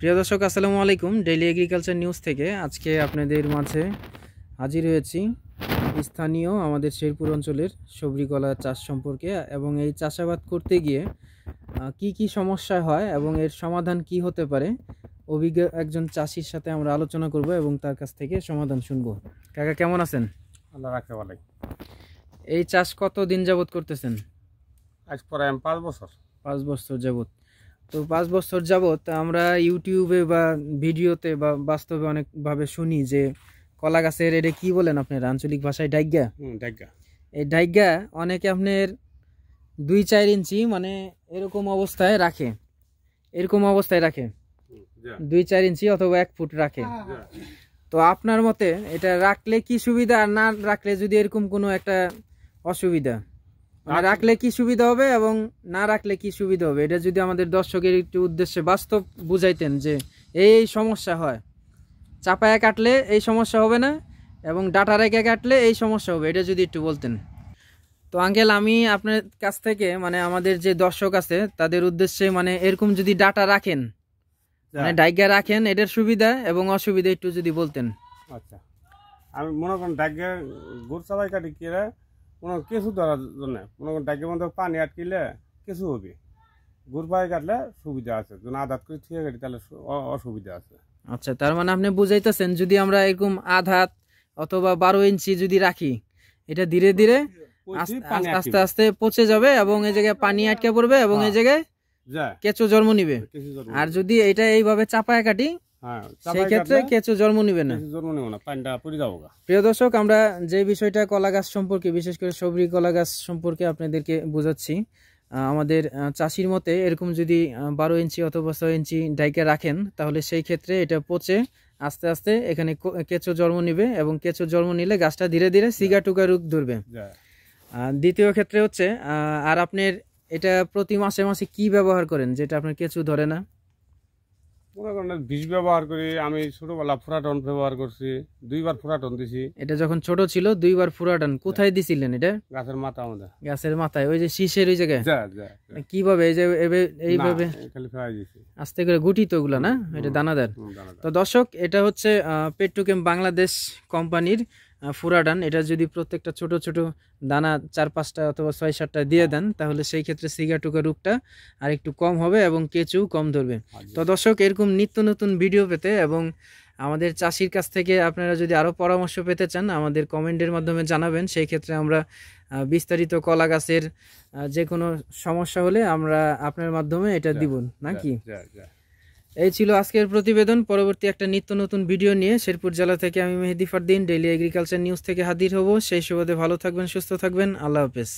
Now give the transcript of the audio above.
প্রিয় দর্শক আসসালামু আলাইকুম। ডেইলি এগ্রিকালচার নিউজ থেকে আজকে আপনাদের মাঝে হাজির হয়েছি স্থানীয় আমাদের শেরপুর অঞ্চলের সবজি কলা চাষ সম্পর্কে এবং এই চাষাবাদ করতে গিয়ে কি কি সমস্যা হয় এবং এর সমাধান কি হতে পারে অভিজ্ঞ একজন চাষির সাথে আমরা আলোচনা করব এবং তার কাছ থেকে সমাধান শুনব। কাকা কেমন আছেন? আল্লাহ রাখতে ভালো। এই চাষ কত দিন যাবত করতেছেন? আজ প্রায় 5 বছর। 5 বছর যাবত। তো 5 বছর যাবত আমরা ইউটিউবে বা ভিডিওতে বা বাস্তবে অনেকভাবে শুনি যে কলা গাছের এটা কি বলেন আপনার আঞ্চলিক ভাষায় ডাইগা। ডাইগা। এই ডাইগা অনেকে আপনার 2-4 ইঞ্চি মানে এরকম অবস্থায় রাখে, 2-4 ইঞ্চি অথবা 1 ফুট রাখে। তো আপনার মতে এটা রাখলে কি সুবিধা আর না রাখলে যদি এরকম কোনো একটা অসুবিধা, মানে রাখলে কি সুবিধা হবে এবং না রাখলে কি সুবিধা হবে, এটা যদি আমাদের দর্শকের একটু উদ্দেশ্যে বাস্তব বুঝাইতেন যে এই সমস্যা হয়, চাপায়া কাটলে এই সমস্যা হবে না এবং ডাটা রেখে কাটলে এই সমস্যা হবে, এটা যদি একটু বলতেন। তো আঙ্কেল, আমি আপনার কাছ থেকে মানে আমাদের যে দর্শক আছে তাদের উদ্দেশ্যে মানে এরকম যদি ডাটা রাখেন মানে ডাইগা রাখেন, এটার সুবিধা এবং অসুবিধা একটু যদি বলতেন। আচ্ছা, আমি মনে করেন ডাইগা গুড় চাপাই কাটি কিরা কোনো কিছু ধরার জন্য মনে করেন ডাইগের মধ্যে পানি আটকিলে কিছু হবে, গুড় পাই কাটলে সুবিধা আছে, যদি আধাত করে থিয়ে কাটি তাহলে অসুবিধা আছে। আচ্ছা, তার মানে আপনি বুঝাইতেছেন যদি আমরা এরকম আধাত অথবা 12 ইঞ্চি যদি রাখি, এটা ধীরে ধীরে আস্তে আস্তে পচে যাবে এবং এই জায়গায় পানি আটকে পড়বে এবং এই জায়গায় কেঁচো জন্ম নিবে। আর যদি এটা এইভাবে চাপায় কাটি সেই ক্ষেত্রে কেঁচো জন্ম নিবে না। প্রিয় দর্শক, আমরা যে বিষয়টা কলা গাছ সম্পর্কে, বিশেষ করে সবজি কলা গাছ সম্পর্কে আপনাদেরকে বোঝাচ্ছি, আমাদের চাষির মতে এরকম যদি 12 ইঞ্চি অথবা 6 ইঞ্চি ডাইকা রাখেন তাহলে সেই ক্ষেত্রে এটা পচে আস্তে আস্তে এখানে কেঁচো জন্ম নিবে এবং কেঁচো জন্ম নিলে গাছটা ধীরে ধীরে সিগা টুকা রোগ ধরবে। দ্বিতীয় ক্ষেত্রে হচ্ছে আর আপনার এটা প্রতি মাসে মাসে কি ব্যবহার করেন যেটা আপনার কেঁচো ধরে না? বীজ ব্যবহার করি, আমি ছোটবেলা ফুরাটন ব্যবহার করছি, 2বার ফুরাটন দিছি। এটা যখন ছোট ছিল 2বার ফুরাটন কোথায় দিছিলেন? এটা গাছের মাথা, আমাদের গাছের মাথায়, ওই যে শীষের ওই জায়গায়। কিভাবে? এই যে এইভাবে আস্তে করে গুটি তো ওগুলা না, এটা দানাদার। তো দর্শক, এটা হচ্ছে পেট্রোকেম বাংলাদেশ কোম্পানির ফুরাডান। এটা যদি প্রত্যেকটা ছোট ছোট দানা 4-5টা অথবা 6-7টা দিয়ে দেন তাহলে সেই ক্ষেত্রে সিগা টুকা রোগটা আর একটু কম হবে এবং কেঁচু কম ধরবে। তো দর্শক, এরকম নিত্য নতুন ভিডিও পেতে এবং আমাদের চাষির কাছ থেকে আপনারা যদি আরও পরামর্শ পেতে চান আমাদের কমেন্টের মাধ্যমে জানাবেন। সেই ক্ষেত্রে আমরা বিস্তারিত কলা গাছের যে কোনো সমস্যা হলে আমরা আপনার মাধ্যমে এটা দিব নাকি। এই ছিল আজকের প্রতিবেদন। পরবর্তী একটা নিত্য নতুন ভিডিও নিয়ে শেরপুর জেলা থেকে আমি মেহেদি ফারদিন ডেইলি এগ্রিকালচার নিউজ থেকে হাজির হব। সেই সুবাদে ভালো থাকবেন, সুস্থ থাকবেন। আল্লাহ হাফেজ।